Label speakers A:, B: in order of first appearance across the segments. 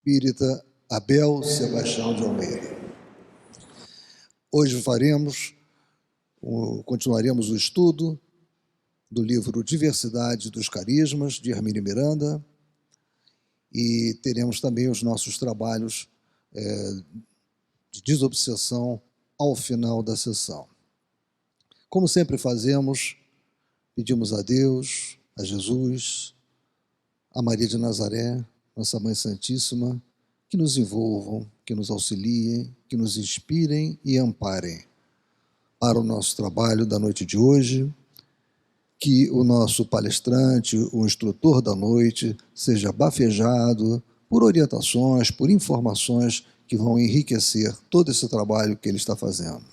A: Espírita Abel Sebastião de Almeida. Hoje continuaremos o estudo do livro Diversidade dos Carismas, de Hermínio Miranda, e teremos também os nossos trabalhos de desobsessão ao final da sessão. Como sempre fazemos, pedimos a Deus, a Jesus, a Maria de Nazaré, nossa Mãe Santíssima, que nos envolvam, que nos auxiliem, que nos inspirem e amparem para o nosso trabalho da noite de hoje, que o nosso palestrante, o instrutor da noite, seja bafejado por orientações, por informações que vão enriquecer todo esse trabalho que ele está fazendo.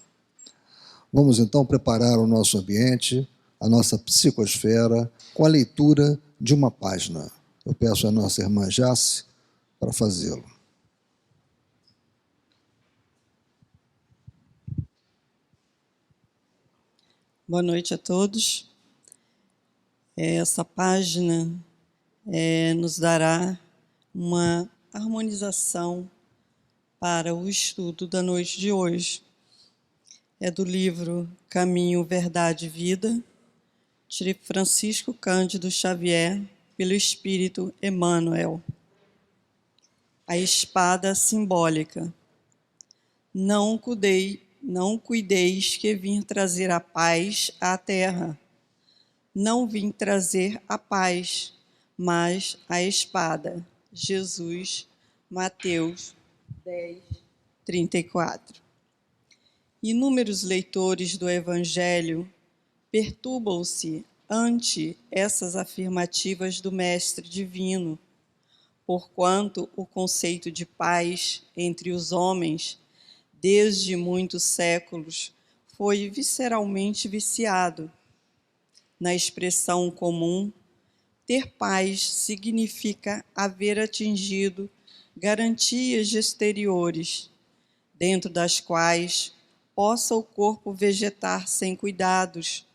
A: Vamos então preparar o nosso ambiente, a nossa psicosfera, com a leitura de uma página. Eu peço à nossa irmã Jace para fazê-lo.
B: Boa noite a todos. Essa página nos dará uma harmonização para o estudo da noite de hoje. É do livro Caminho, Verdade e Vida, de Francisco Cândido Xavier, pelo Espírito Emmanuel. A espada simbólica. Não cuideis que vim trazer a paz à terra. Não vim trazer a paz, mas a espada. Jesus, Mateus 10, 34. Inúmeros leitores do Evangelho perturbam-se ante essas afirmativas do Mestre Divino, porquanto o conceito de paz entre os homens, desde muitos séculos, foi visceralmente viciado. Na expressão comum, ter paz significa haver atingido garantias exteriores, dentro das quais possa o corpo vegetar sem cuidados,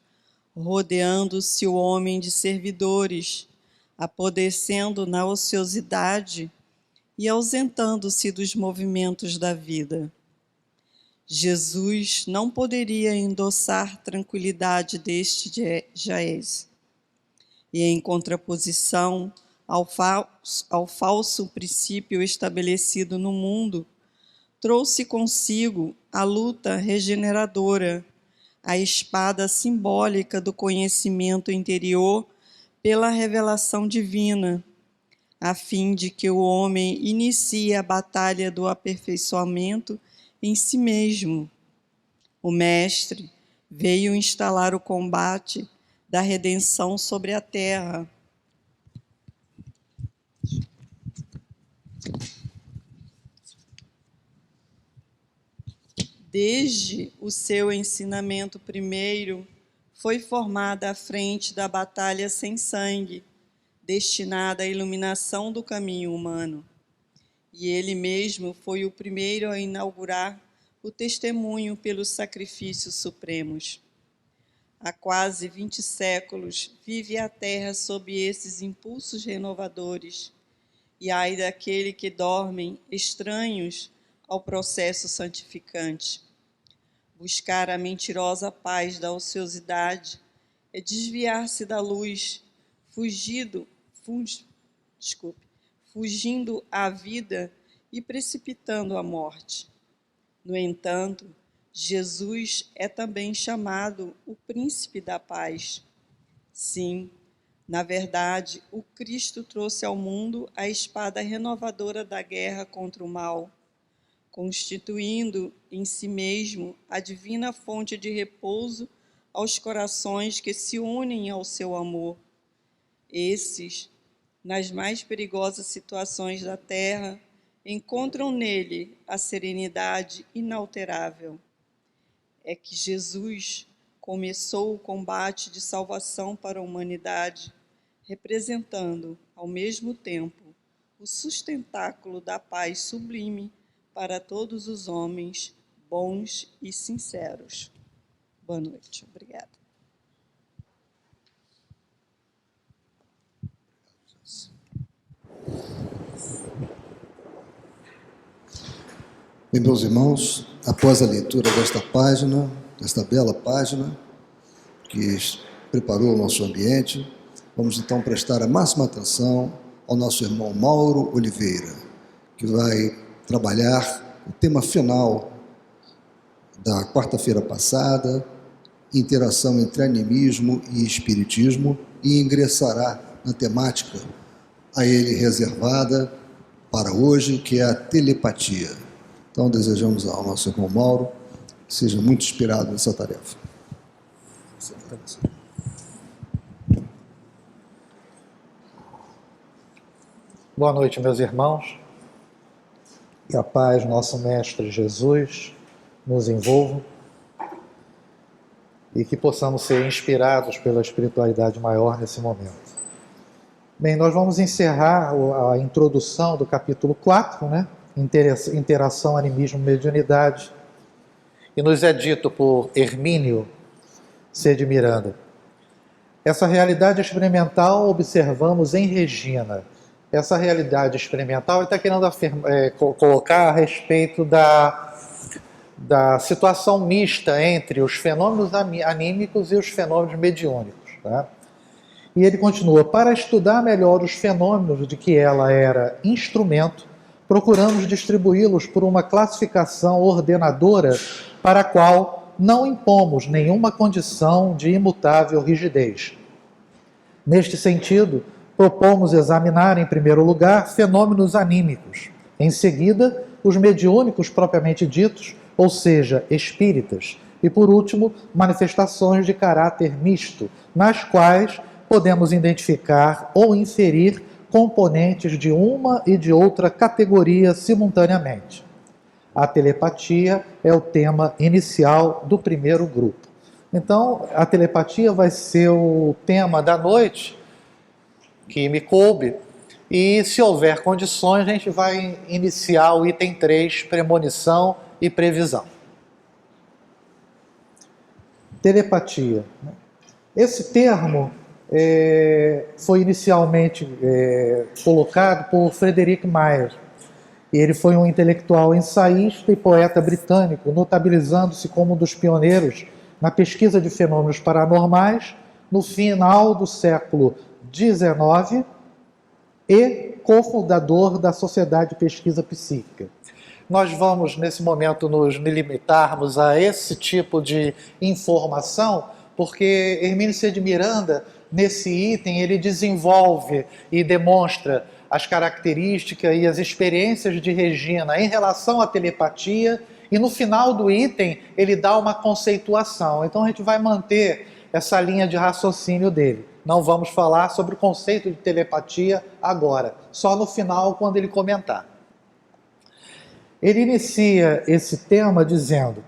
B: rodeando-se o homem de servidores, apodrecendo na ociosidade e ausentando-se dos movimentos da vida. Jesus não poderia endossar tranquilidade deste jaez. E em contraposição ao falso princípio estabelecido no mundo, trouxe consigo a luta regeneradora, a espada simbólica do conhecimento interior pela revelação divina, a fim de que o homem inicie a batalha do aperfeiçoamento em si mesmo. O Mestre veio instalar o combate da redenção sobre a terra. Desde o seu ensinamento primeiro, foi formada a frente da batalha sem sangue, destinada à iluminação do caminho humano. E ele mesmo foi o primeiro a inaugurar o testemunho pelos sacrifícios supremos. Há quase 20 séculos vive a Terra sob esses impulsos renovadores, e ai daquele que dormem estranhos ao processo santificante. Buscar a mentirosa paz da ociosidade é desviar-se da luz, fugindo à vida e precipitando a morte. No entanto, Jesus é também chamado o Príncipe da Paz. Sim, na verdade, o Cristo trouxe ao mundo a espada renovadora da guerra contra o mal, constituindo em si mesmo a divina fonte de repouso aos corações que se unem ao seu amor. Esses, nas mais perigosas situações da terra, encontram nele a serenidade inalterável. É que Jesus começou o combate de salvação para a humanidade, representando, ao mesmo tempo, o sustentáculo da paz sublime para todos os homens bons e sinceros. Boa noite. Obrigada.
A: Bem, meus irmãos, após a leitura desta página, desta bela página, que preparou o nosso ambiente, vamos então prestar a máxima atenção ao nosso irmão Mauro Oliveira, que vai trabalhar o tema final da quarta-feira passada, interação entre animismo e espiritismo, e ingressará na temática a ele reservada para hoje, que é a telepatia. Então, desejamos ao nosso irmão Mauro que seja muito inspirado nessa tarefa.
C: Boa noite, meus irmãos. Que a paz, nosso Mestre Jesus, nos envolva e que possamos ser inspirados pela espiritualidade maior nesse momento. Bem, nós vamos encerrar a introdução do capítulo 4, né? Interação, animismo, mediunidade. E nos é dito por Hermínio C. de Miranda: essa realidade experimental observamos em Regina. Essa realidade experimental ele está querendo colocar a respeito da situação mista entre os fenômenos anímicos e os fenômenos mediúnicos. Tá? E ele continua: para estudar melhor os fenômenos de que ela era instrumento, procuramos distribuí-los por uma classificação ordenadora para a qual não impomos nenhuma condição de imutável rigidez. Neste sentido, propomos examinar, em primeiro lugar, fenômenos anímicos, em seguida, os mediúnicos propriamente ditos, ou seja, espíritas, e por último, manifestações de caráter misto, nas quais podemos identificar ou inferir componentes de uma e de outra categoria simultaneamente. A telepatia é o tema inicial do primeiro grupo. Então, a telepatia vai ser o tema da noite, que me coube, e se houver condições, a gente vai iniciar o item 3, premonição e previsão. Telepatia. Esse termo foi inicialmente colocado por Frederick Myers. Ele foi um intelectual ensaísta e poeta britânico, notabilizando-se como um dos pioneiros na pesquisa de fenômenos paranormais no final do século XIX e cofundador da Sociedade de Pesquisa Psíquica. Nós vamos, nesse momento, nos limitarmos a esse tipo de informação, porque Hermínio C. de Miranda, nesse item, ele desenvolve e demonstra as características e as experiências de Regina em relação à telepatia, e no final do item ele dá uma conceituação. Então a gente vai manter essa linha de raciocínio dele. Não vamos falar sobre o conceito de telepatia agora, só no final, quando ele comentar. Ele inicia esse tema dizendo: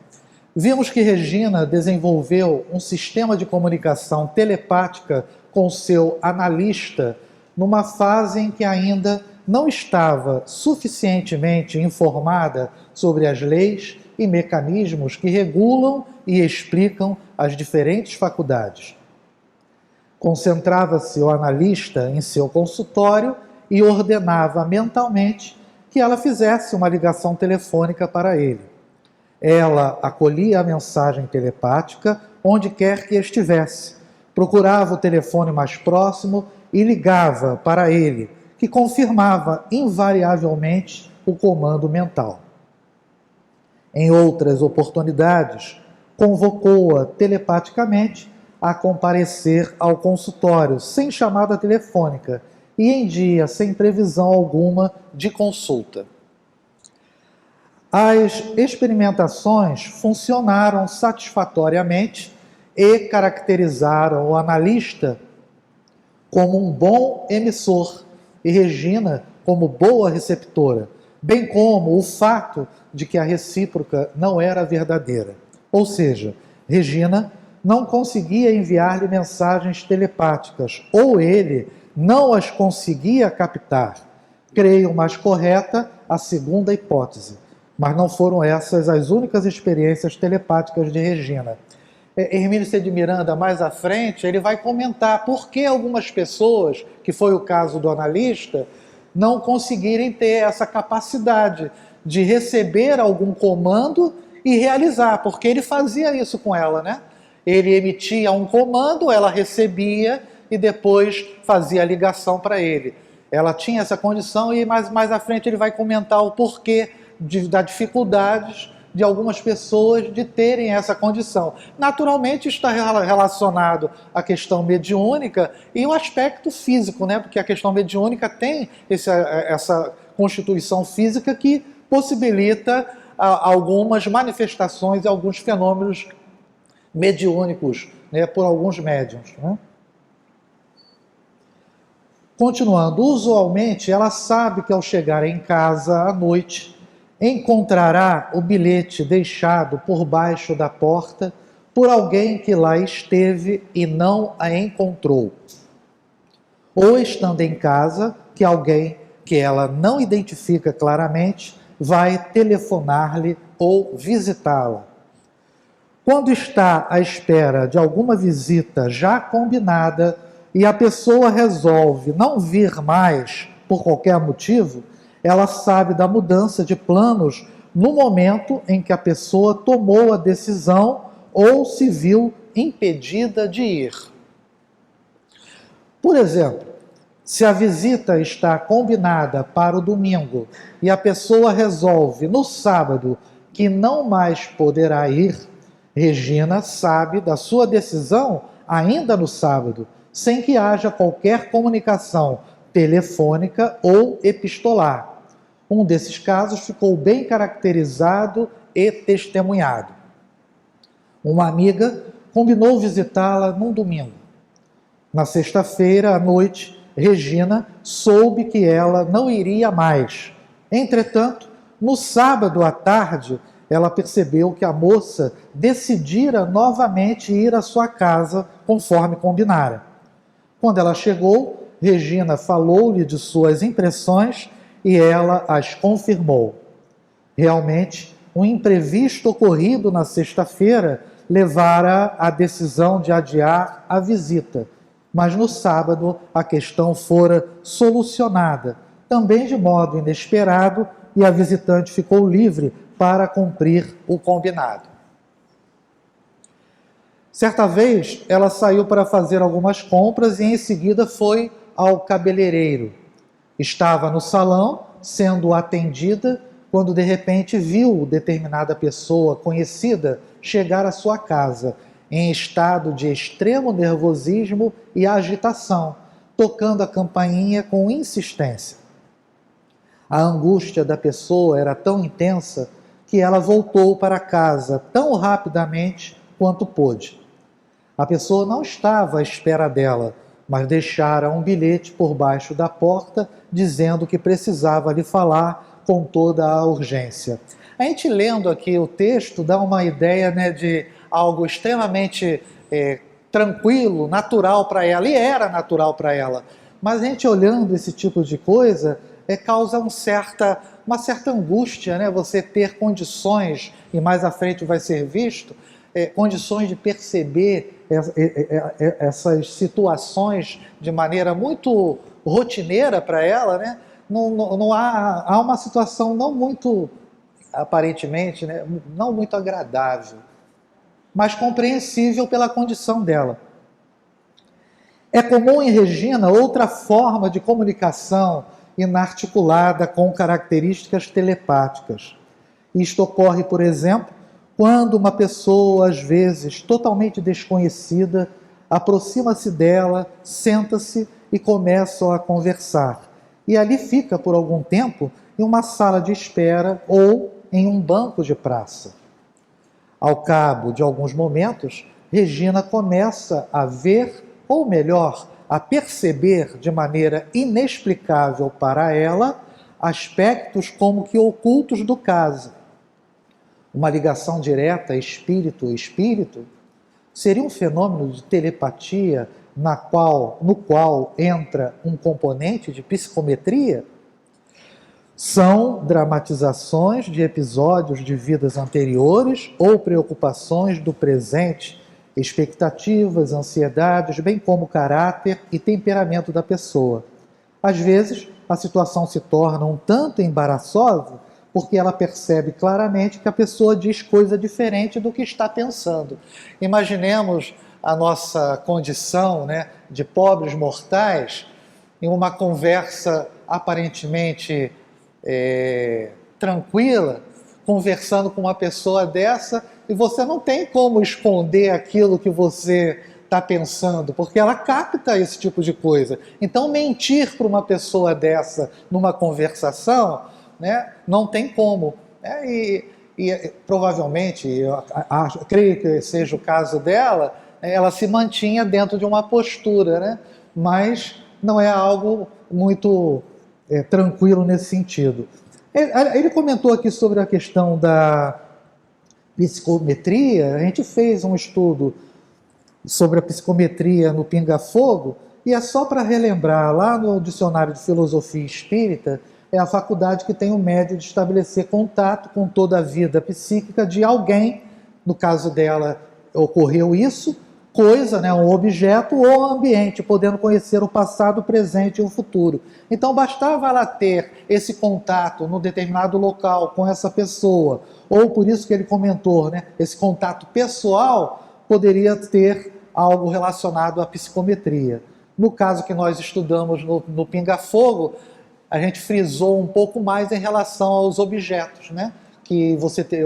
C: vimos que Regina desenvolveu um sistema de comunicação telepática com seu analista numa fase em que ainda não estava suficientemente informada sobre as leis e mecanismos que regulam e explicam as diferentes faculdades. Concentrava-se o analista em seu consultório e ordenava mentalmente que ela fizesse uma ligação telefônica para ele. Ela acolhia a mensagem telepática onde quer que estivesse, procurava o telefone mais próximo e ligava para ele, que confirmava invariavelmente o comando mental. Em outras oportunidades, convocou-a telepaticamente a comparecer ao consultório sem chamada telefônica e em dia sem previsão alguma de consulta. As experimentações funcionaram satisfatoriamente e caracterizaram o analista como um bom emissor e Regina como boa receptora, bem como o fato de que a recíproca não era verdadeira. Ou seja, Regina não conseguia enviar-lhe mensagens telepáticas, ou ele não as conseguia captar. Creio mais correta a segunda hipótese, mas não foram essas as únicas experiências telepáticas de Regina. Hermínio C. de Miranda, mais à frente, ele vai comentar por que algumas pessoas, que foi o caso do analista, não conseguirem ter essa capacidade de receber algum comando e realizar, porque ele fazia isso com ela, né? Ele emitia um comando, ela recebia e depois fazia a ligação para ele. Ela tinha essa condição e mais à frente ele vai comentar o porquê das dificuldades de algumas pessoas de terem essa condição. Naturalmente está relacionado à questão mediúnica e o aspecto físico, né? Porque a questão mediúnica tem essa constituição física que possibilita algumas manifestações e alguns fenômenos mediúnicos, né, por alguns médiuns, né? Continuando, usualmente ela sabe que ao chegar em casa à noite, encontrará o bilhete deixado por baixo da porta por alguém que lá esteve e não a encontrou. Ou estando em casa, que alguém que ela não identifica claramente vai telefonar-lhe ou visitá-la. Quando está à espera de alguma visita já combinada e a pessoa resolve não vir mais por qualquer motivo, ela sabe da mudança de planos no momento em que a pessoa tomou a decisão ou se viu impedida de ir. Por exemplo, se a visita está combinada para o domingo e a pessoa resolve no sábado que não mais poderá ir, Regina sabe da sua decisão ainda no sábado, sem que haja qualquer comunicação telefônica ou epistolar. Um desses casos ficou bem caracterizado e testemunhado. Uma amiga combinou visitá-la num domingo. Na sexta-feira à noite, Regina soube que ela não iria mais. Entretanto, no sábado à tarde, ela percebeu que a moça decidira novamente ir à sua casa conforme combinara. Quando ela chegou, Regina falou-lhe de suas impressões e ela as confirmou. Realmente, um imprevisto ocorrido na sexta-feira levara à decisão de adiar a visita, mas no sábado a questão fora solucionada, também de modo inesperado, e a visitante ficou livre para cumprir o combinado. Certa vez, ela saiu para fazer algumas compras e em seguida foi ao cabeleireiro. Estava no salão, sendo atendida, quando de repente viu determinada pessoa conhecida chegar à sua casa, em estado de extremo nervosismo e agitação, tocando a campainha com insistência. A angústia da pessoa era tão intensa que ela voltou para casa tão rapidamente quanto pôde. A pessoa não estava à espera dela, mas deixara um bilhete por baixo da porta dizendo que precisava lhe falar com toda a urgência. A gente lendo aqui o texto dá uma ideia, né, de algo extremamente tranquilo, natural para ela, e era natural para ela. Mas a gente olhando esse tipo de coisa, causa uma certa angústia, né? Você ter condições, e mais à frente vai ser visto, condições de perceber essas situações de maneira muito rotineira para ela, né? Não há uma situação não muito, aparentemente, né? Não muito agradável, mas compreensível pela condição dela. É comum em Regina outra forma de comunicação inarticulada com características telepáticas. Isto ocorre, por exemplo, quando uma pessoa, às vezes totalmente desconhecida, aproxima-se dela, senta-se e começa a conversar. E ali fica por algum tempo em uma sala de espera ou em um banco de praça. Ao cabo de alguns momentos, Regina começa a ver, ou melhor, a perceber de maneira inexplicável para ela aspectos como que ocultos do caso. Uma ligação direta espírito-espírito seria um fenômeno de telepatia no qual entra um componente de psicometria? São dramatizações de episódios de vidas anteriores ou preocupações do presente, expectativas, ansiedades, bem como o caráter e temperamento da pessoa. Às vezes, a situação se torna um tanto embaraçosa, porque ela percebe claramente que a pessoa diz coisa diferente do que está pensando. Imaginemos a nossa condição, né, de pobres mortais, em uma conversa aparentemente tranquila, conversando com uma pessoa dessa, e você não tem como esconder aquilo que você está pensando, porque ela capta esse tipo de coisa. Então, mentir para uma pessoa dessa numa conversação, né, não tem como. E provavelmente, creio que seja o caso dela, ela se mantinha dentro de uma postura, né, mas não é algo muito tranquilo nesse sentido. Ele comentou aqui sobre a questão da psicometria. A gente fez um estudo sobre a psicometria no Pinga Fogo, e é só para relembrar, lá no Dicionário de Filosofia Espírita, é a faculdade que tem o médio de estabelecer contato com toda a vida psíquica de alguém. No caso dela, ocorreu isso, coisa, né, um objeto ou ambiente, podendo conhecer o passado, o presente e o futuro. Então, bastava ela ter esse contato num determinado local com essa pessoa, ou por isso que ele comentou, né, esse contato pessoal, poderia ter algo relacionado à psicometria. No caso que nós estudamos no Pinga Fogo, a gente frisou um pouco mais em relação aos objetos, né? Que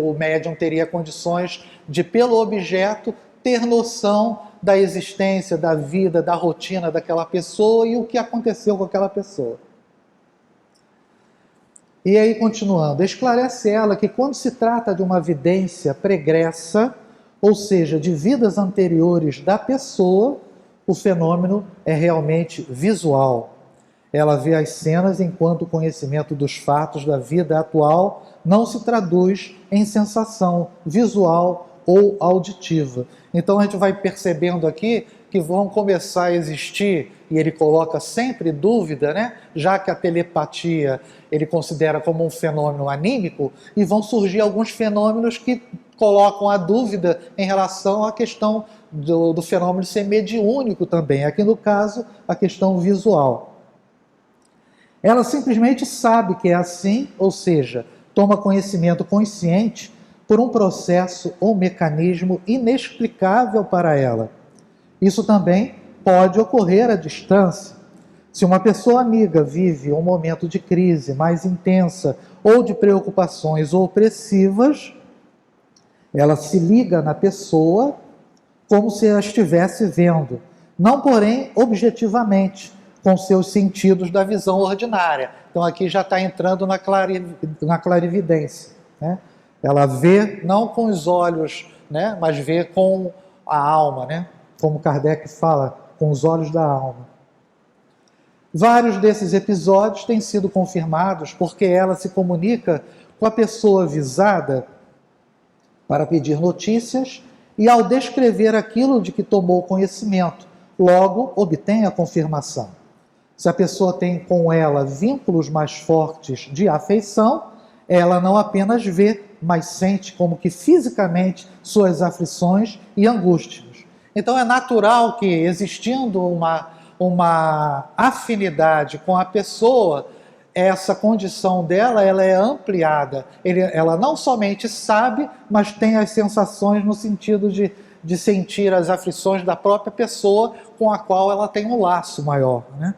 C: o médium teria condições de, pelo objeto, ter noção da existência, da vida, da rotina daquela pessoa e o que aconteceu com aquela pessoa. E aí, continuando, esclarece ela que quando se trata de uma vidência pregressa, ou seja, de vidas anteriores da pessoa, o fenômeno é realmente visual. Ela vê as cenas enquanto o conhecimento dos fatos da vida atual não se traduz em sensação visual ou auditiva. Então a gente vai percebendo aqui que vão começar a existir, e ele coloca sempre dúvida, né? Já que a telepatia ele considera como um fenômeno anímico, e vão surgir alguns fenômenos que colocam a dúvida em relação à questão do fenômeno ser mediúnico também. Aqui no caso, a questão visual. Ela simplesmente sabe que é assim, ou seja, toma conhecimento consciente por um processo ou mecanismo inexplicável para ela. Isso também pode ocorrer à distância. Se uma pessoa amiga vive um momento de crise mais intensa ou de preocupações opressivas, ela se liga na pessoa como se a estivesse vendo, não porém objetivamente, com seus sentidos da visão ordinária. Então aqui já está entrando na clarividência, né? Ela vê não com os olhos, né, mas vê com a alma, né? Como Kardec fala, com os olhos da alma. Vários desses episódios têm sido confirmados porque ela se comunica com a pessoa visada para pedir notícias e, ao descrever aquilo de que tomou conhecimento, logo obtém a confirmação. Se a pessoa tem com ela vínculos mais fortes de afeição, ela não apenas vê, mas sente como que fisicamente suas aflições e angústias. Então é natural que, existindo uma afinidade com a pessoa, essa condição dela ela é ampliada. Ela não somente sabe, mas tem as sensações no sentido de sentir as aflições da própria pessoa com a qual ela tem um laço maior, né?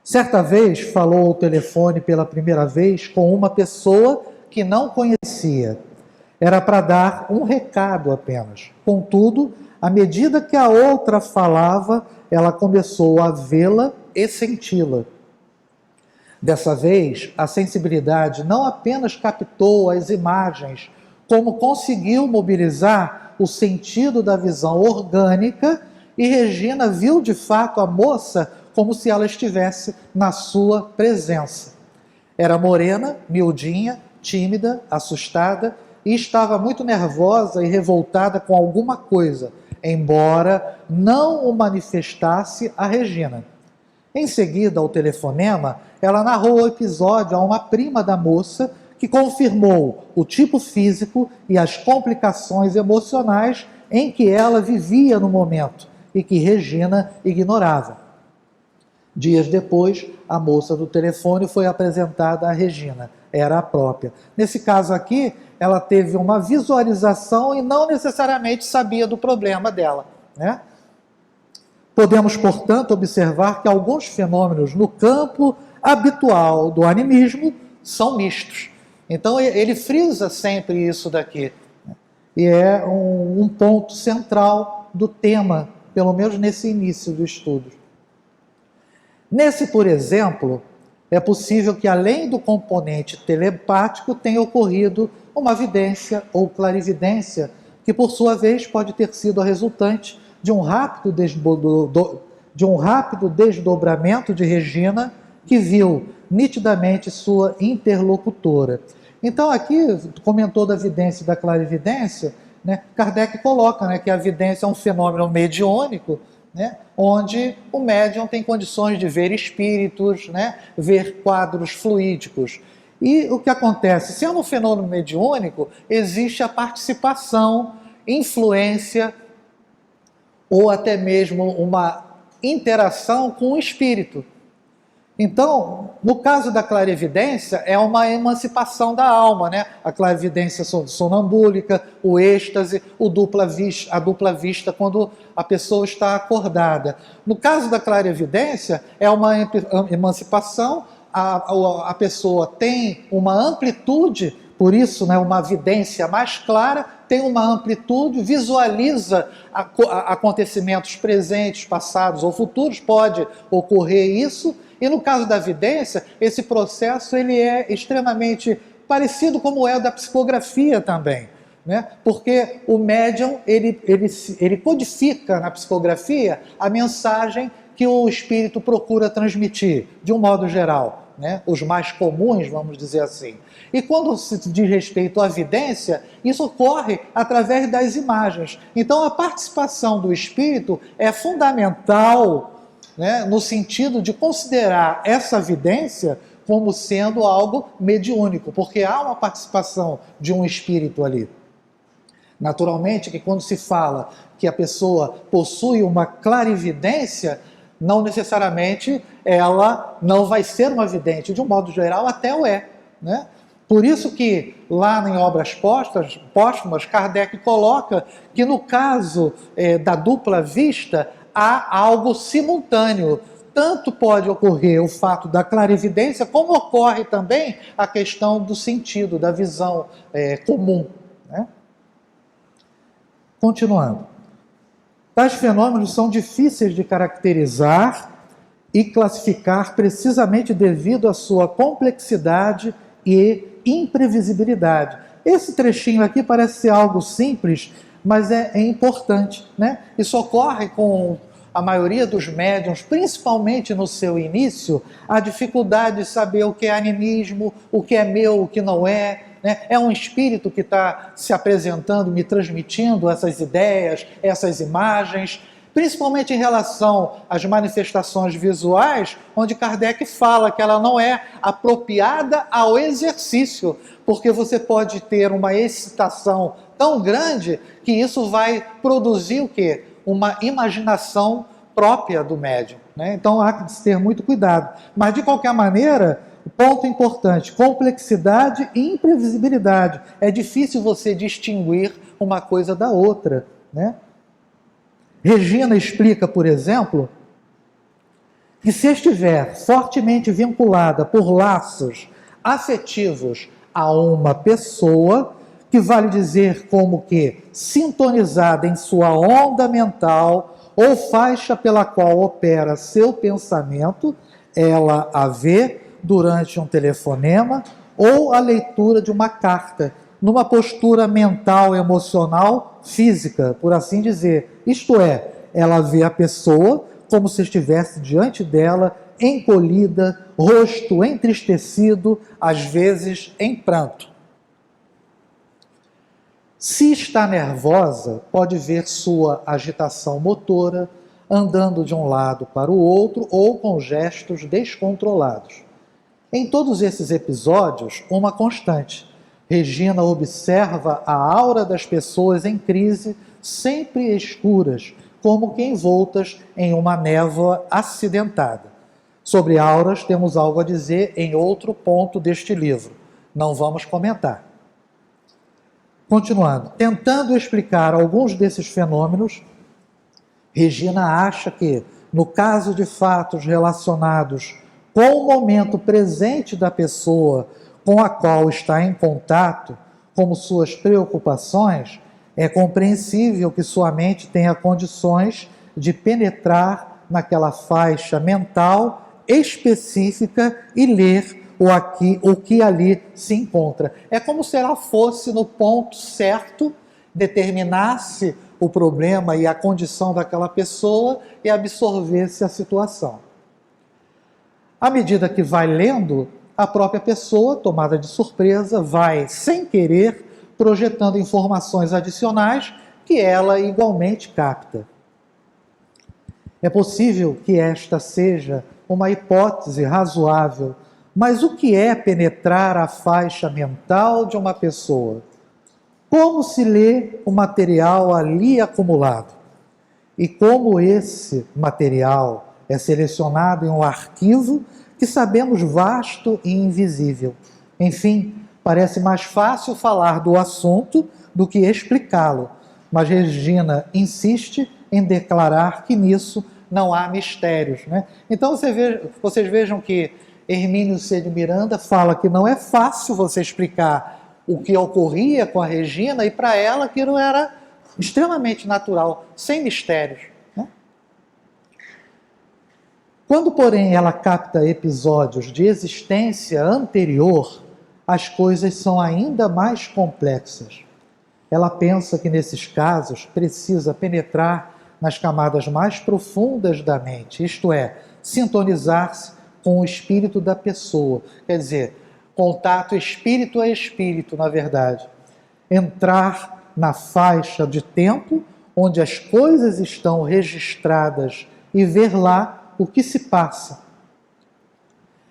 C: Certa vez falou ao telefone pela primeira vez com uma pessoa que não conhecia. Era para dar um recado apenas. Contudo, à medida que a outra falava, ela começou a vê-la e senti-la. Dessa vez, a sensibilidade não apenas captou as imagens, como conseguiu mobilizar o sentido da visão orgânica, e Regina viu de fato a moça como se ela estivesse na sua presença. Era morena, miudinha, tímida, assustada, e estava muito nervosa e revoltada com alguma coisa, embora não o manifestasse a Regina. Em seguida, ao telefonema, ela narrou o episódio a uma prima da moça, que confirmou o tipo físico e as complicações emocionais em que ela vivia no momento e que Regina ignorava. Dias depois, a moça do telefone foi apresentada à Regina, era a própria. Nesse caso aqui, ela teve uma visualização e não necessariamente sabia do problema dela, né? Podemos, portanto, observar que alguns fenômenos no campo habitual do animismo são mistos. Então, ele frisa sempre isso daqui. E é um ponto central do tema, pelo menos nesse início do estudo. Nesse, por exemplo, é possível que, além do componente telepático, tenha ocorrido uma vidência ou clarividência, que, por sua vez, pode ter sido a resultante de um rápido desdobramento de Regina, que viu nitidamente sua interlocutora. Então, aqui, comentou da vidência e da clarividência, né? Kardec coloca, né, que a vidência é um fenômeno mediúnico, né, onde o médium tem condições de ver espíritos, né, ver quadros fluídicos. E o que acontece? Sendo um fenômeno mediúnico, existe a participação, influência ou até mesmo uma interação com o espírito. Então, no caso da clarividência, é uma emancipação da alma, né? A clarividência sonambúlica, o êxtase, a dupla vista quando a pessoa está acordada. No caso da clarividência, é uma emancipação, a pessoa tem uma amplitude, por isso, né, uma vidência mais clara, tem uma amplitude, visualiza acontecimentos presentes, passados ou futuros, pode ocorrer isso. E no caso da vidência, esse processo ele é extremamente parecido como é o da psicografia também, né? Porque o médium ele codifica na psicografia a mensagem que o espírito procura transmitir, de um modo geral, né? Os mais comuns, vamos dizer assim. E quando se diz respeito à vidência, isso ocorre através das imagens. Então a participação do espírito é fundamental, né, no sentido de considerar essa vidência como sendo algo mediúnico, porque há uma participação de um espírito ali. Naturalmente que quando se fala que a pessoa possui uma clarividência, não necessariamente ela não vai ser uma vidente, de um modo geral até o é, né? Por isso que lá em Obras Póstumas, Kardec coloca que no caso da dupla vista, há algo simultâneo. Tanto pode ocorrer o fato da clarividência, como ocorre também a questão do sentido, da visão comum, né? Continuando. Tais fenômenos são difíceis de caracterizar e classificar precisamente devido à sua complexidade e imprevisibilidade. Esse trechinho aqui parece ser algo simples, mas é importante, né? Isso ocorre com a maioria dos médiuns, principalmente no seu início, a dificuldade de saber o que é animismo, o que é meu, o que não é, né? É um espírito que está se apresentando, me transmitindo essas ideias, essas imagens, principalmente em relação às manifestações visuais, onde Kardec fala que ela não é apropriada ao exercício, porque você pode ter uma excitação tão grande que isso vai produzir o quê? Uma imaginação própria do médium, né? Então há que ter muito cuidado. Mas de qualquer maneira, o ponto importante, complexidade e imprevisibilidade. É difícil você distinguir uma coisa da outra, né? Regina explica, por exemplo, que se estiver fortemente vinculada por laços afetivos a uma pessoa, que vale dizer como que sintonizada em sua onda mental ou faixa pela qual opera seu pensamento, ela a vê durante um telefonema ou a leitura de uma carta, numa postura mental, emocional, física, por assim dizer. Isto é, ela vê a pessoa como se estivesse diante dela, encolhida, rosto entristecido, às vezes em pranto. Se está nervosa, pode ver sua agitação motora, andando de um lado para o outro ou com gestos descontrolados. Em todos esses episódios, uma constante. Regina observa a aura das pessoas em crise, sempre escuras, como que envoltas em uma névoa acidentada. Sobre auras, temos algo a dizer em outro ponto deste livro. Não vamos comentar. Continuando. Tentando explicar alguns desses fenômenos, Regina acha que, no caso de fatos relacionados com o momento presente da pessoa com a qual está em contato, como suas preocupações, é compreensível que sua mente tenha condições de penetrar naquela faixa mental específica e ler o que ali se encontra. É como se ela fosse no ponto certo, determinasse o problema e a condição daquela pessoa e absorvesse a situação. À medida que vai lendo, a própria pessoa, tomada de surpresa, vai, sem querer, projetando informações adicionais que ela igualmente capta. É possível que esta seja uma hipótese razoável, mas o que é penetrar a faixa mental de uma pessoa? Como se lê o material ali acumulado? E como esse material é selecionado em um arquivo que sabemos vasto e invisível? Enfim, parece mais fácil falar do assunto do que explicá-lo, mas Regina insiste em declarar que nisso não há mistérios, né? Então vocês vejam que Hermínio C. de Miranda fala que não é fácil você explicar o que ocorria com a Regina, e para ela aquilo era extremamente natural, sem mistérios, né? Quando, porém, ela capta episódios de existência anterior, as coisas são ainda mais complexas. Ela pensa que, nesses casos, precisa penetrar nas camadas mais profundas da mente, isto é, sintonizar-se com o espírito da pessoa. Quer dizer, contato espírito a espírito, na verdade. Entrar na faixa de tempo onde as coisas estão registradas e ver lá o que se passa.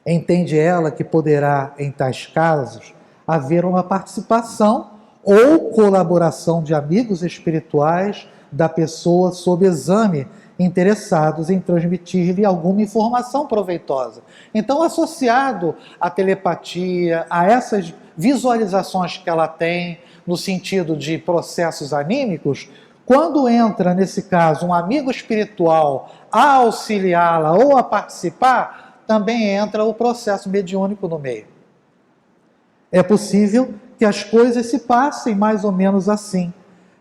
C: Entende ela que poderá, em tais casos, haver uma participação ou colaboração de amigos espirituais da pessoa sob exame, interessados em transmitir-lhe alguma informação proveitosa. Então, associado à telepatia, a essas visualizações que ela tem, no sentido de processos anímicos, quando entra, nesse caso, um amigo espiritual a auxiliá-la ou a participar, também entra o processo mediúnico no meio. É possível que as coisas se passem mais ou menos assim,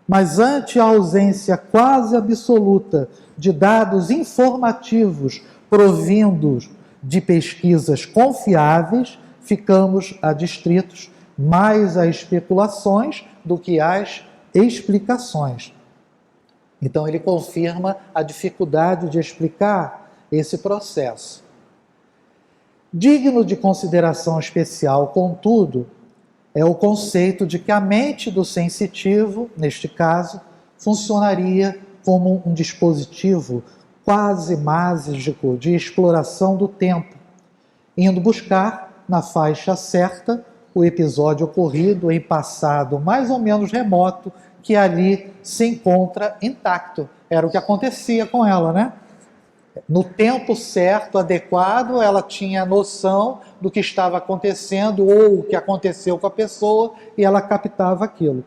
C: mas ante a ausência quase absoluta de dados informativos provindos de pesquisas confiáveis, ficamos adstritos mais a especulações do que às explicações. Então ele confirma a dificuldade de explicar esse processo. Digno de consideração especial, contudo, é o conceito de que a mente do sensitivo, neste caso, funcionaria como um dispositivo quase mágico de exploração do tempo, indo buscar, na faixa certa, o episódio ocorrido em passado mais ou menos remoto, que ali se encontra intacto. Era o que acontecia com ela, né? No tempo certo, adequado, ela tinha noção do que estava acontecendo ou o que aconteceu com a pessoa e ela captava aquilo.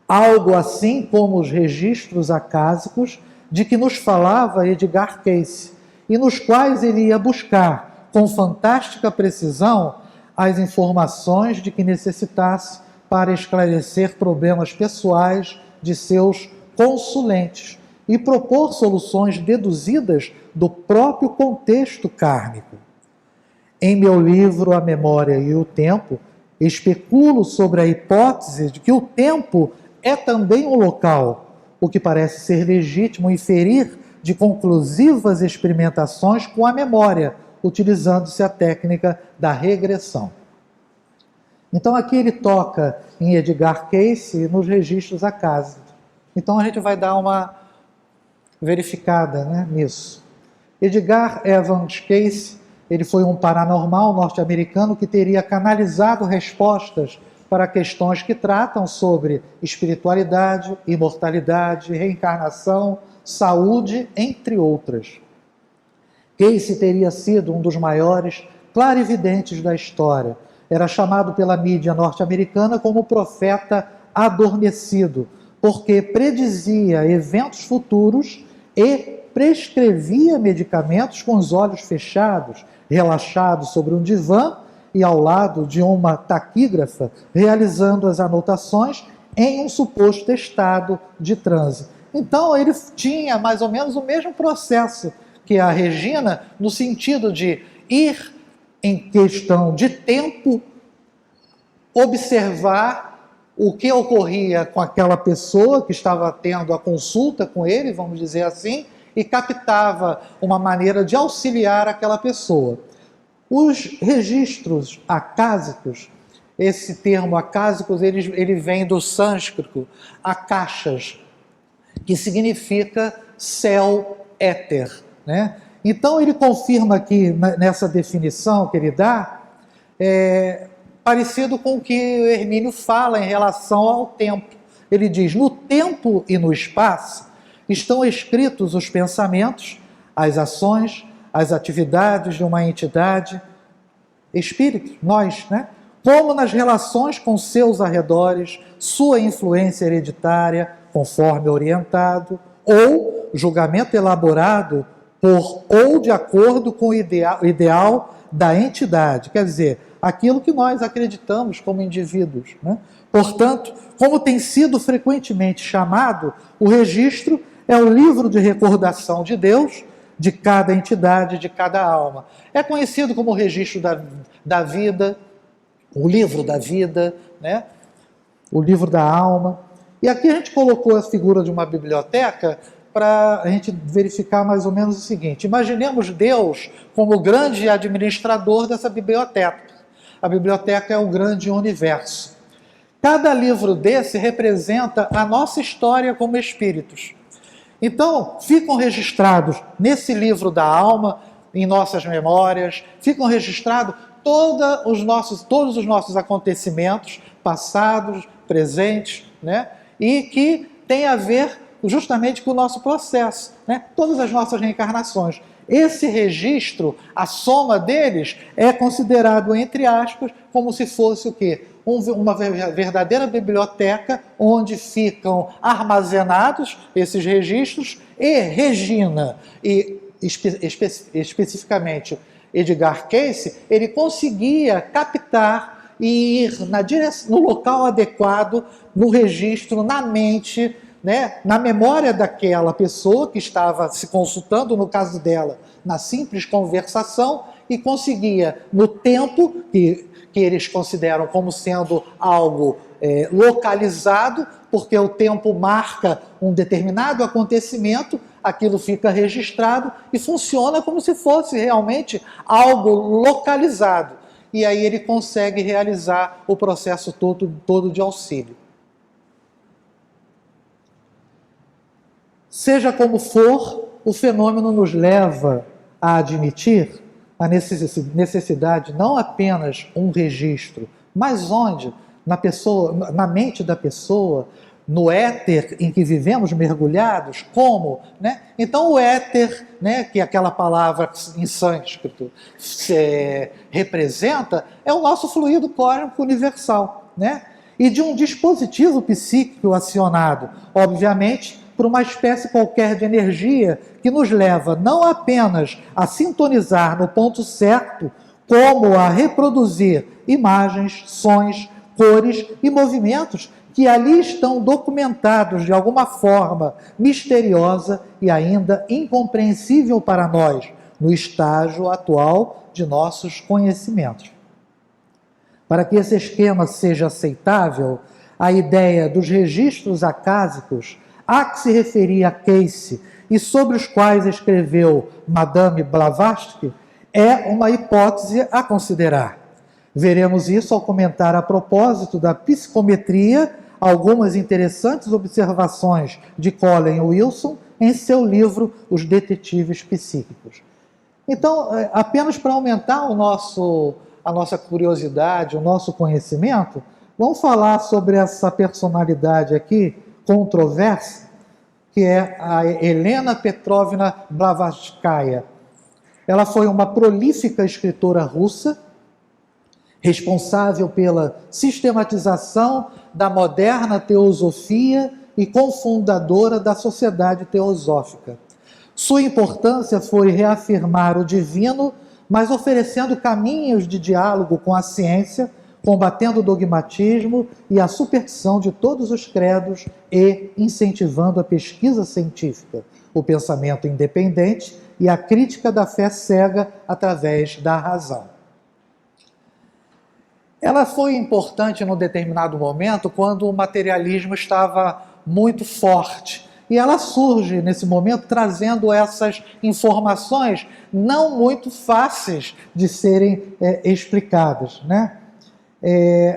C: Algo assim como os registros acásicos de que nos falava Edgar Cayce e nos quais ele ia buscar, com fantástica precisão, as informações de que necessitasse para esclarecer problemas pessoais de seus consulentes e propor soluções deduzidas do próprio contexto kármico. Em meu livro A Memória e o Tempo, especulo sobre a hipótese de que o tempo é também um local, o que parece ser legítimo inferir de conclusivas experimentações com a memória, utilizando-se a técnica da regressão. Então aqui ele toca em Edgar Cayce nos registros acásicos. Então a gente vai dar uma verificada, né, nisso. Edgar Evans Cayce, ele foi um paranormal norte-americano que teria canalizado respostas para questões que tratam sobre espiritualidade, imortalidade, reencarnação, saúde, entre outras. Casey teria sido um dos maiores clarividentes da história. Era chamado pela mídia norte-americana como o profeta adormecido, porque predizia eventos futuros e prescrevia medicamentos com os olhos fechados, relaxado sobre um divã e ao lado de uma taquígrafa, realizando as anotações em um suposto estado de transe. Então ele tinha mais ou menos o mesmo processo que a Regina, no sentido de ir em questão de tempo, observar o que ocorria com aquela pessoa que estava tendo a consulta com ele, vamos dizer assim, e captava uma maneira de auxiliar aquela pessoa. Os registros acásicos, esse termo acásicos, ele vem do sânscrito, akashas, que significa céu, éter, né? Então ele confirma aqui nessa definição que ele dá, parecido com o que Hermínio fala em relação ao tempo. Ele diz: no tempo e no espaço estão escritos os pensamentos, as ações, as atividades de uma entidade, espírito, nós, né? Como nas relações com seus arredores, sua influência hereditária, conforme orientado, ou julgamento elaborado por ou de acordo com o ideal da entidade, quer dizer, aquilo que nós acreditamos como indivíduos, né? Portanto, como tem sido frequentemente chamado, o registro é o livro de recordação de Deus, de cada entidade, de cada alma. É conhecido como o registro da vida, o livro da vida, né? O livro da alma. E aqui a gente colocou a figura de uma biblioteca para a gente verificar mais ou menos o seguinte: imaginemos Deus como o grande administrador dessa biblioteca. A biblioteca é o grande universo. Cada livro desse representa a nossa história como espíritos. Então, ficam registrados nesse livro da alma, em nossas memórias, ficam registrados todos os nossos acontecimentos, passados, presentes, né? E que tem a ver justamente com o nosso processo, né? Todas as nossas reencarnações. Esse registro, a soma deles, é considerado, entre aspas, como se fosse o quê? Uma verdadeira biblioteca onde ficam armazenados esses registros. E Regina, e especificamente Edgar Cayce, ele conseguia captar e ir no local adequado, no registro, na mente, né, na memória daquela pessoa que estava se consultando, no caso dela, na simples conversação, e conseguia, no tempo que eles consideram como sendo algo localizado, porque o tempo marca um determinado acontecimento, aquilo fica registrado e funciona como se fosse realmente algo localizado. E aí ele consegue realizar o processo todo de auxílio. Seja como for, o fenômeno nos leva a admitir a necessidade não apenas um registro, mas onde? Na mente da pessoa, no éter em que vivemos mergulhados, como? Né? Então o éter, né, que aquela palavra em sânscrito representa, é o nosso fluido cósmico universal, né? E de um dispositivo psíquico acionado, obviamente, por uma espécie qualquer de energia que nos leva não apenas a sintonizar no ponto certo, como a reproduzir imagens, sons, cores e movimentos que ali estão documentados de alguma forma misteriosa e ainda incompreensível para nós, no estágio atual de nossos conhecimentos. Para que esse esquema seja aceitável, a ideia dos registros acásicos a que se referia a Cayce e sobre os quais escreveu Madame Blavatsky é uma hipótese a considerar. Veremos isso ao comentar a propósito da psicometria algumas interessantes observações de Colin Wilson em seu livro Os Detetives Psíquicos. Então, apenas para aumentar a nossa curiosidade, o nosso conhecimento, vamos falar sobre essa personalidade aqui, controversa, que é a Helena Petrovna Blavatskaya. Ela foi uma prolífica escritora russa, responsável pela sistematização da moderna teosofia e cofundadora da Sociedade Teosófica. Sua importância foi reafirmar o divino, mas oferecendo caminhos de diálogo com a ciência, combatendo o dogmatismo e a superstição de todos os credos e incentivando a pesquisa científica, o pensamento independente e a crítica da fé cega através da razão. Ela foi importante num determinado momento quando o materialismo estava muito forte. E ela surge nesse momento trazendo essas informações não muito fáceis de serem explicadas, né?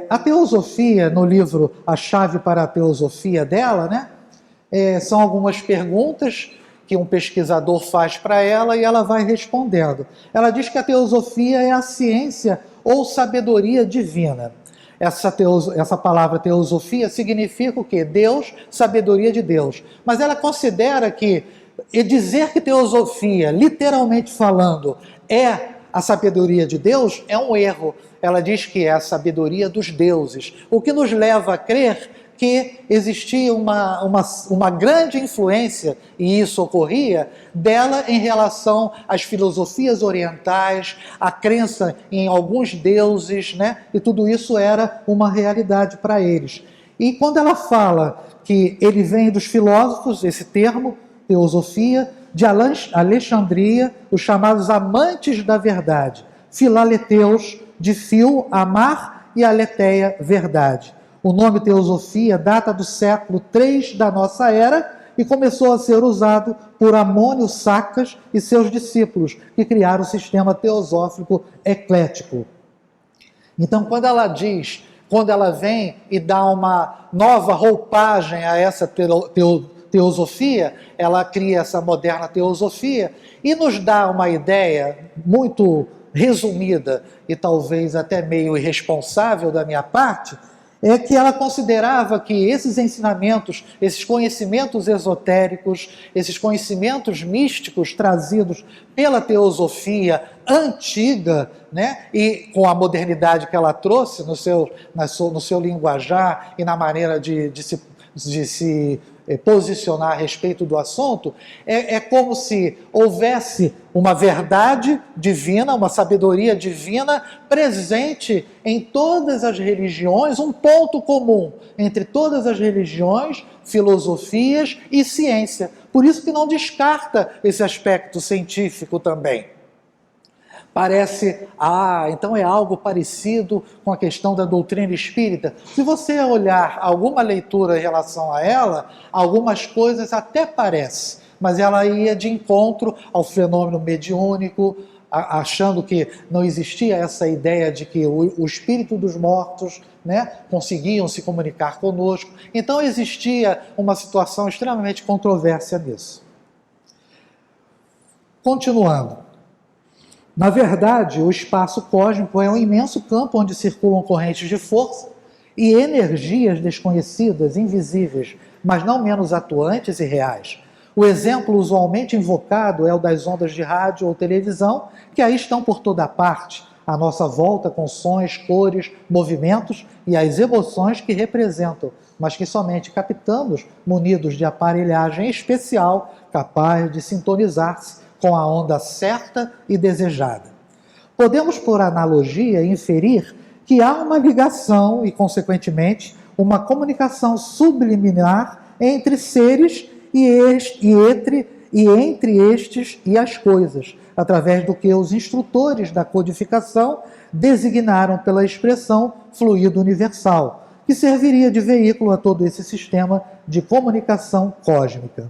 C: A teosofia, no livro A Chave para a Teosofia dela, né? São algumas perguntas que um pesquisador faz para ela e ela vai respondendo. Ela diz que a teosofia é a ciência ou sabedoria divina. Essa palavra teosofia significa o quê? Deus, sabedoria de Deus. Mas ela considera que dizer que teosofia, literalmente falando, é a sabedoria de Deus, é um erro. Ela diz que é a sabedoria dos deuses, o que nos leva a crer que existia uma grande influência, e isso ocorria, dela em relação às filosofias orientais, a crença em alguns deuses, né? E tudo isso era uma realidade para eles. E quando ela fala que ele vem dos filósofos, esse termo, teosofia, de Alexandria, os chamados amantes da verdade, filaleteus, de fio, amar, e aletheia, verdade. O nome teosofia data do século III da nossa era e começou a ser usado por Amônio Sacas e seus discípulos, que criaram o sistema teosófico eclético. Então, quando ela vem e dá uma nova roupagem a essa teosofia, ela cria essa moderna teosofia e nos dá uma ideia muito resumida e talvez até meio irresponsável da minha parte, é que ela considerava que esses ensinamentos, esses conhecimentos esotéricos, esses conhecimentos místicos trazidos pela teosofia antiga, né, e com a modernidade que ela trouxe no seu linguajar e na maneira de se posicionar a respeito do assunto, é como se houvesse uma verdade divina, uma sabedoria divina presente em todas as religiões, um ponto comum entre todas as religiões, filosofias e ciência. Por isso que não descarta esse aspecto científico também. Parece, então é algo parecido com a questão da doutrina espírita. Se você olhar alguma leitura em relação a ela, algumas coisas até parecem, mas ela ia de encontro ao fenômeno mediúnico, achando que não existia essa ideia de que o espírito dos mortos, né, conseguiam se comunicar conosco. Então existia uma situação extremamente controversa nisso. Continuando. Na verdade, o espaço cósmico é um imenso campo onde circulam correntes de força e energias desconhecidas, invisíveis, mas não menos atuantes e reais. O exemplo usualmente invocado é o das ondas de rádio ou televisão, que aí estão por toda parte, à nossa volta com sons, cores, movimentos e as emoções que representam, mas que somente captamos munidos de aparelhagem especial capaz de sintonizar-se com a onda certa e desejada. Podemos, por analogia, inferir que há uma ligação e, consequentemente, uma comunicação subliminar entre seres e entre estes e as coisas, através do que os instrutores da codificação designaram pela expressão fluido universal, que serviria de veículo a todo esse sistema de comunicação cósmica.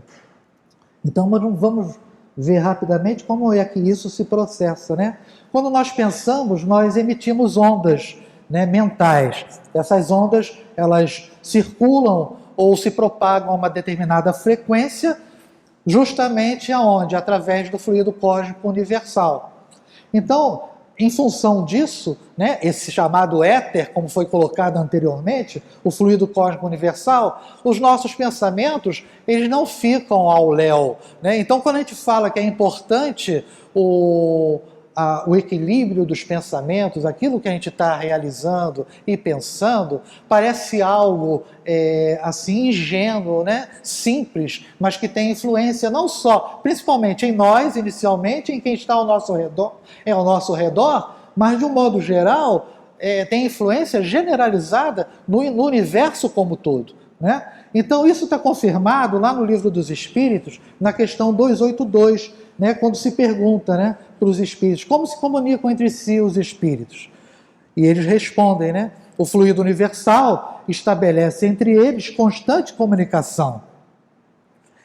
C: Então, vamos ver rapidamente como é que isso se processa, né? Quando nós pensamos, nós emitimos ondas, né, mentais. Essas ondas, elas circulam ou se propagam a uma determinada frequência, justamente aonde? Através do fluido cósmico universal. Então, em função disso, né, esse chamado éter, como foi colocado anteriormente, o fluido cósmico universal, os nossos pensamentos, eles não ficam ao léu, né? Então, quando a gente fala que é importante o equilíbrio dos pensamentos, aquilo que a gente está realizando e pensando, parece algo assim ingênuo, né? Simples, mas que tem influência não só, principalmente em nós, inicialmente, em quem está ao nosso redor, mas de um modo geral, tem influência generalizada no universo como todo, né? Então isso está confirmado lá no Livro dos Espíritos, na questão 282, né, quando se pergunta, né, para os espíritos, como se comunicam entre si os espíritos? E eles respondem, né, o fluido universal estabelece entre eles constante comunicação.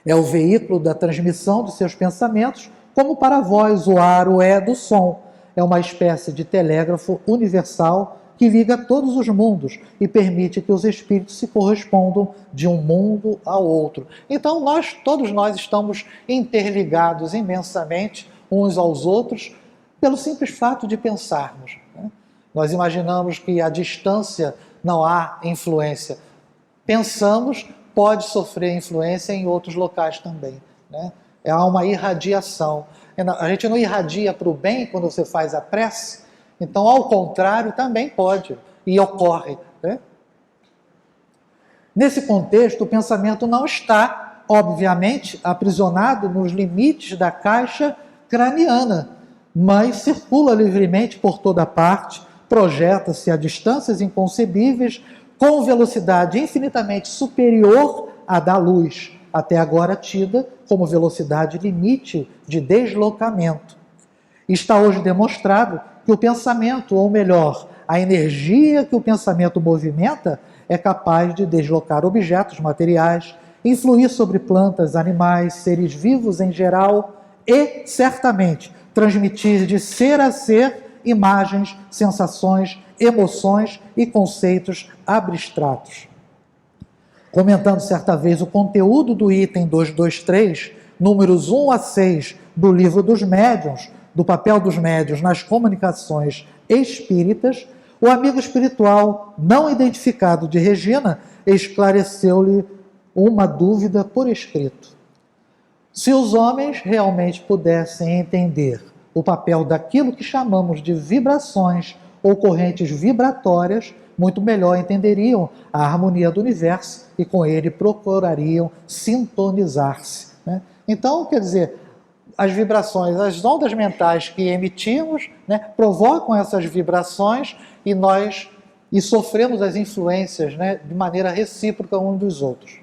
C: É o veículo da transmissão de seus pensamentos, como para vós o ar o é do som. É uma espécie de telégrafo universal que liga todos os mundos e permite que os espíritos se correspondam de um mundo ao outro. Então, todos nós estamos interligados imensamente uns aos outros pelo simples fato de pensarmos, né? Nós imaginamos que à distância não há influência. Pensamos, pode sofrer influência em outros locais também, né? Há uma irradiação. A gente não irradia para o bem quando você faz a prece? Então, ao contrário, também pode e ocorre, né? Nesse contexto, o pensamento não está, obviamente, aprisionado nos limites da caixa craniana, mas circula livremente por toda parte, projeta-se a distâncias inconcebíveis, com velocidade infinitamente superior à da luz, até agora tida como velocidade limite de deslocamento. Está hoje demonstrado que o pensamento, ou melhor, a energia que o pensamento movimenta, é capaz de deslocar objetos materiais, influir sobre plantas, animais, seres vivos em geral e, certamente, transmitir de ser a ser imagens, sensações, emoções e conceitos abstratos. Comentando certa vez o conteúdo do item 223, números 1 a 6 do Livro dos Médiuns, do papel dos médiuns nas comunicações espíritas, o amigo espiritual não identificado de Regina esclareceu-lhe uma dúvida por escrito. Se os homens realmente pudessem entender o papel daquilo que chamamos de vibrações ou correntes vibratórias, muito melhor entenderiam a harmonia do universo e com ele procurariam sintonizar-se, né? Então, quer dizer, as vibrações, as ondas mentais que emitimos, né, provocam essas vibrações e sofremos as influências, né, de maneira recíproca uns dos outros.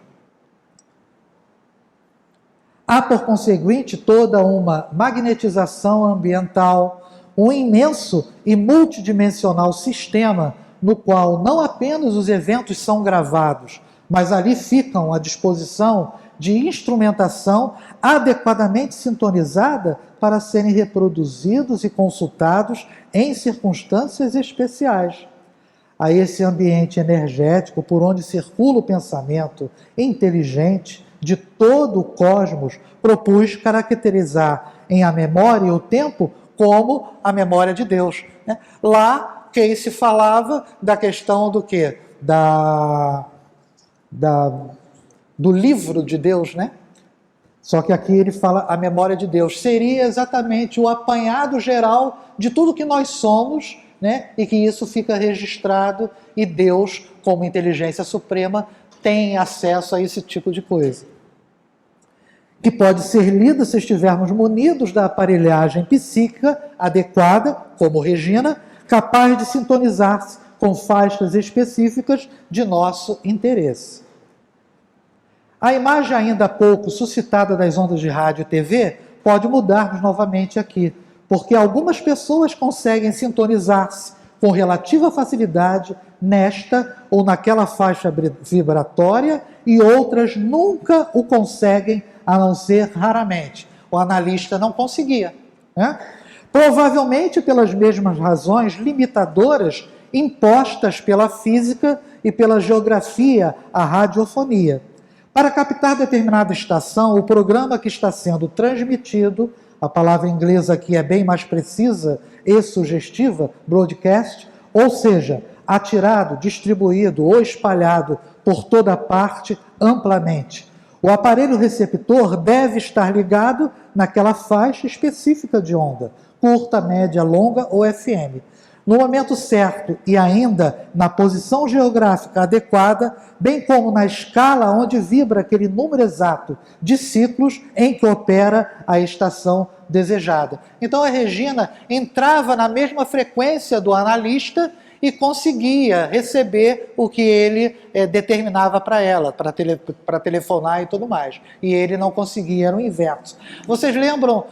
C: Há, por conseguinte, toda uma magnetização ambiental, um imenso e multidimensional sistema no qual não apenas os eventos são gravados, mas ali ficam à disposição de instrumentação adequadamente sintonizada para serem reproduzidos e consultados em circunstâncias especiais. A esse ambiente energético por onde circula o pensamento inteligente de todo o cosmos, propus caracterizar em A Memória e o Tempo como a memória de Deus, né? Lá, que se falava da questão do quê? Do livro de Deus, né? Só que aqui ele fala a memória de Deus. Seria exatamente o apanhado geral de tudo que nós somos, né? E que isso fica registrado e Deus, como inteligência suprema, tem acesso a esse tipo de coisa. Que pode ser lida se estivermos munidos da aparelhagem psíquica adequada, como Regina, capaz de sintonizar-se com faixas específicas de nosso interesse. A imagem ainda há pouco suscitada das ondas de rádio e TV pode mudar-nos novamente aqui, porque algumas pessoas conseguem sintonizar-se com relativa facilidade nesta ou naquela faixa vibratória e outras nunca o conseguem, a não ser raramente. O analista não conseguia, né? Provavelmente pelas mesmas razões limitadoras impostas pela física e pela geografia à radiofonia. Para captar determinada estação, o programa que está sendo transmitido a palavra inglesa aqui é bem mais precisa e sugestiva, broadcast, ou seja, atirado, distribuído ou espalhado por toda parte amplamente. O aparelho receptor deve estar ligado naquela faixa específica de onda, curta, média, longa ou FM. No momento certo e ainda na posição geográfica adequada, bem como na escala onde vibra aquele número exato de ciclos em que opera a estação desejada. Então a Regina entrava na mesma frequência do analista e conseguia receber o que ele determinava para ela, para telefonar e tudo mais. E ele não conseguia, era o inverso. Vocês lembram,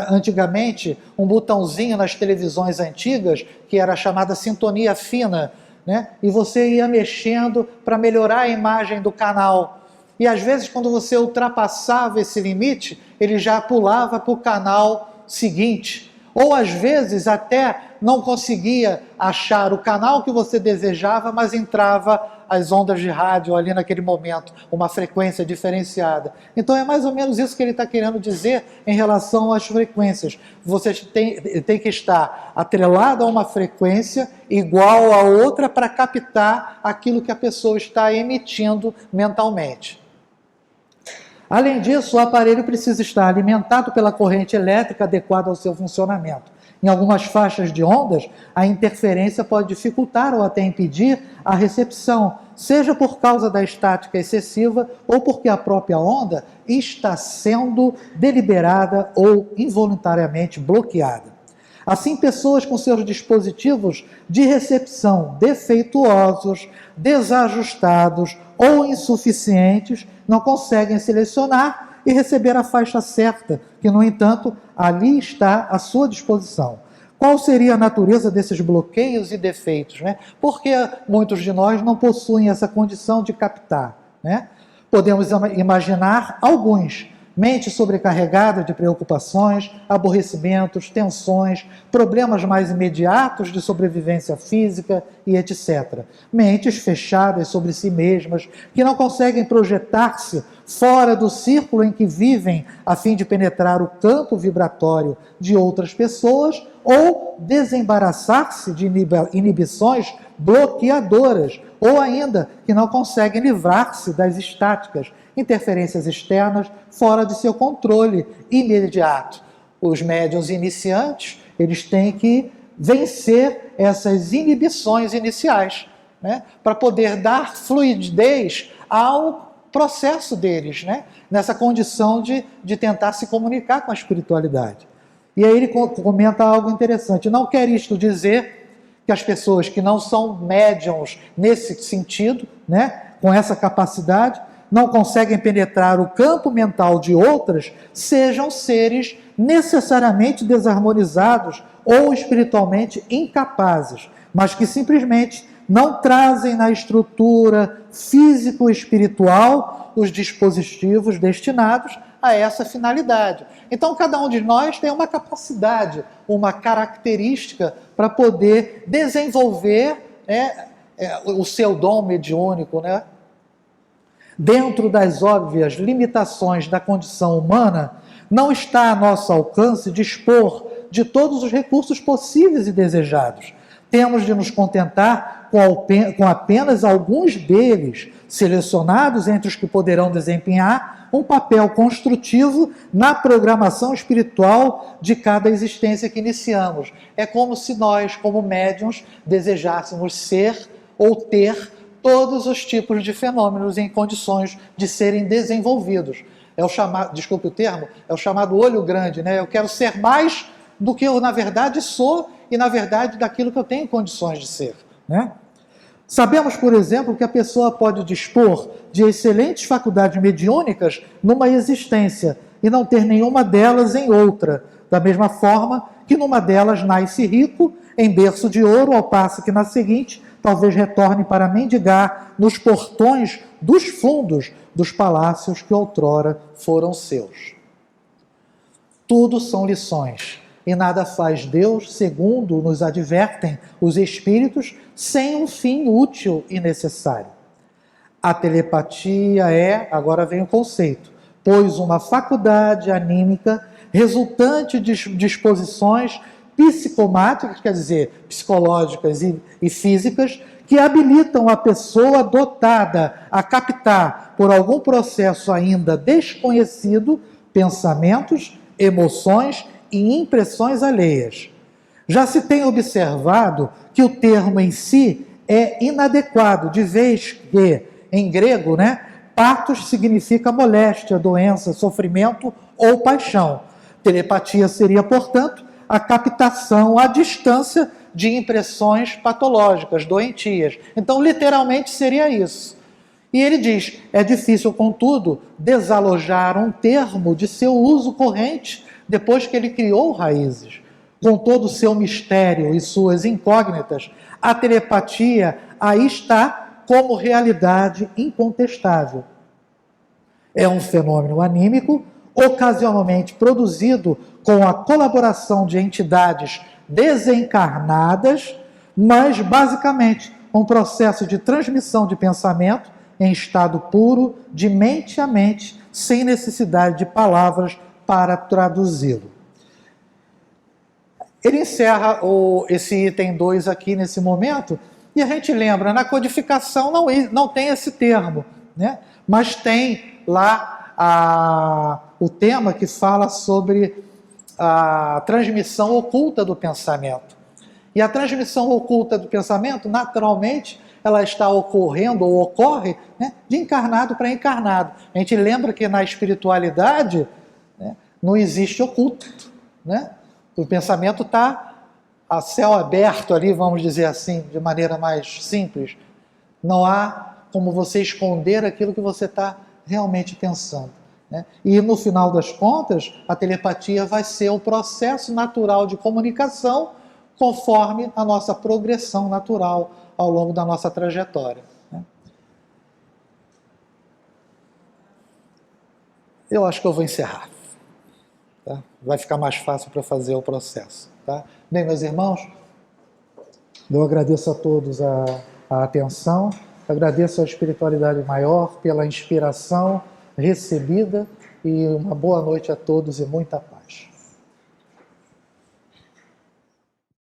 C: antigamente, um botãozinho nas televisões antigas, que era chamada sintonia fina, né? E você ia mexendo para melhorar a imagem do canal. E às vezes, quando você ultrapassava esse limite, ele já pulava para o canal seguinte. Ou às vezes até não conseguia achar o canal que você desejava, mas entrava as ondas de rádio ali naquele momento, uma frequência diferenciada. Então é mais ou menos isso que ele está querendo dizer em relação às frequências. Você tem que estar atrelado a uma frequência igual a outra para captar aquilo que a pessoa está emitindo mentalmente. Além disso, o aparelho precisa estar alimentado pela corrente elétrica adequada ao seu funcionamento. Em algumas faixas de ondas, a interferência pode dificultar ou até impedir a recepção, seja por causa da estática excessiva ou porque a própria onda está sendo deliberada ou involuntariamente bloqueada. Assim, pessoas com seus dispositivos de recepção defeituosos, desajustados ou insuficientes não conseguem selecionar e receber a faixa certa, que, no entanto, ali está à sua disposição. Qual seria a natureza desses bloqueios e defeitos, né? Porque muitos de nós não possuem essa condição de captar, né? Podemos imaginar alguns: mente sobrecarregada de preocupações, aborrecimentos, tensões, problemas mais imediatos de sobrevivência física e etc. Mentes fechadas sobre si mesmas, que não conseguem projetar-se fora do círculo em que vivem a fim de penetrar o campo vibratório de outras pessoas ou desembaraçar-se de inibições bloqueadoras, ou ainda que não conseguem livrar-se das estáticas, interferências externas fora de seu controle imediato. Os médiuns iniciantes, eles têm que vencer essas inibições iniciais, né, para poder dar fluidez ao processo deles, né, nessa condição de tentar se comunicar com a espiritualidade. E aí ele comenta algo interessante. Não quer isto dizer que as pessoas que não são médiuns nesse sentido, né, com essa capacidade, não conseguem penetrar o campo mental de outras, sejam seres necessariamente desarmonizados ou espiritualmente incapazes, mas que simplesmente não trazem na estrutura físico-espiritual os dispositivos destinados a essa finalidade. Então, cada um de nós tem uma capacidade, uma característica para poder desenvolver, né, o seu dom mediúnico, né? Dentro das óbvias limitações da condição humana, não está a nosso alcance dispor de todos os recursos possíveis e desejados. Temos de nos contentar com apenas alguns deles, selecionados entre os que poderão desempenhar um papel construtivo na programação espiritual de cada existência que iniciamos. É como se nós, como médiuns, desejássemos ser ou ter todos os tipos de fenômenos em condições de serem desenvolvidos. É o chamado, desculpe o termo, é o chamado olho grande, né? Eu quero ser mais do que eu, na verdade, sou e, na verdade, daquilo que eu tenho condições de ser, né? Sabemos, por exemplo, que a pessoa pode dispor de excelentes faculdades mediúnicas numa existência e não ter nenhuma delas em outra, da mesma forma que numa delas nasce rico, em berço de ouro, ao passo que na seguinte talvez retorne para mendigar nos portões dos fundos dos palácios que outrora foram seus. Tudo são lições, e nada faz Deus, segundo nos advertem os espíritos, sem um fim útil e necessário. A telepatia é, agora vem o conceito, pois uma faculdade anímica resultante de disposições psicomáticas, quer dizer, psicológicas e físicas, que habilitam a pessoa dotada a captar, por algum processo ainda desconhecido, pensamentos, emoções e impressões alheias. Já se tem observado que o termo em si é inadequado, de vez que, em grego, pathos significa moléstia, doença, sofrimento ou paixão. Telepatia seria, portanto, a captação à distância de impressões patológicas, doentias. Então, literalmente, seria isso. E ele diz, é difícil, contudo, desalojar um termo de seu uso corrente depois que ele criou raízes. Com todo o seu mistério e suas incógnitas, a telepatia aí está como realidade incontestável. É um fenômeno anímico, ocasionalmente produzido com a colaboração de entidades desencarnadas, mas basicamente um processo de transmissão de pensamento em estado puro, de mente a mente, sem necessidade de palavras para traduzi-lo. Ele encerra esse item 2 aqui nesse momento, e a gente lembra, na codificação não tem esse termo, mas tem lá o tema que fala sobre a transmissão oculta do pensamento. E a transmissão oculta do pensamento, naturalmente, ela está ocorrendo ou ocorre de encarnado para encarnado. A gente lembra que na espiritualidade não existe oculto. O pensamento está a céu aberto ali, vamos dizer assim, de maneira mais simples. Não há como você esconder aquilo que você está realmente pensando. E no final das contas, a telepatia vai ser o processo natural de comunicação conforme a nossa progressão natural ao longo da nossa trajetória. Eu acho que eu vou encerrar. Tá? Vai ficar mais fácil para fazer o processo. Tá? Bem, meus irmãos, eu agradeço a todos a atenção, agradeço a espiritualidade maior pela inspiração recebida e uma boa noite a todos e muita paz.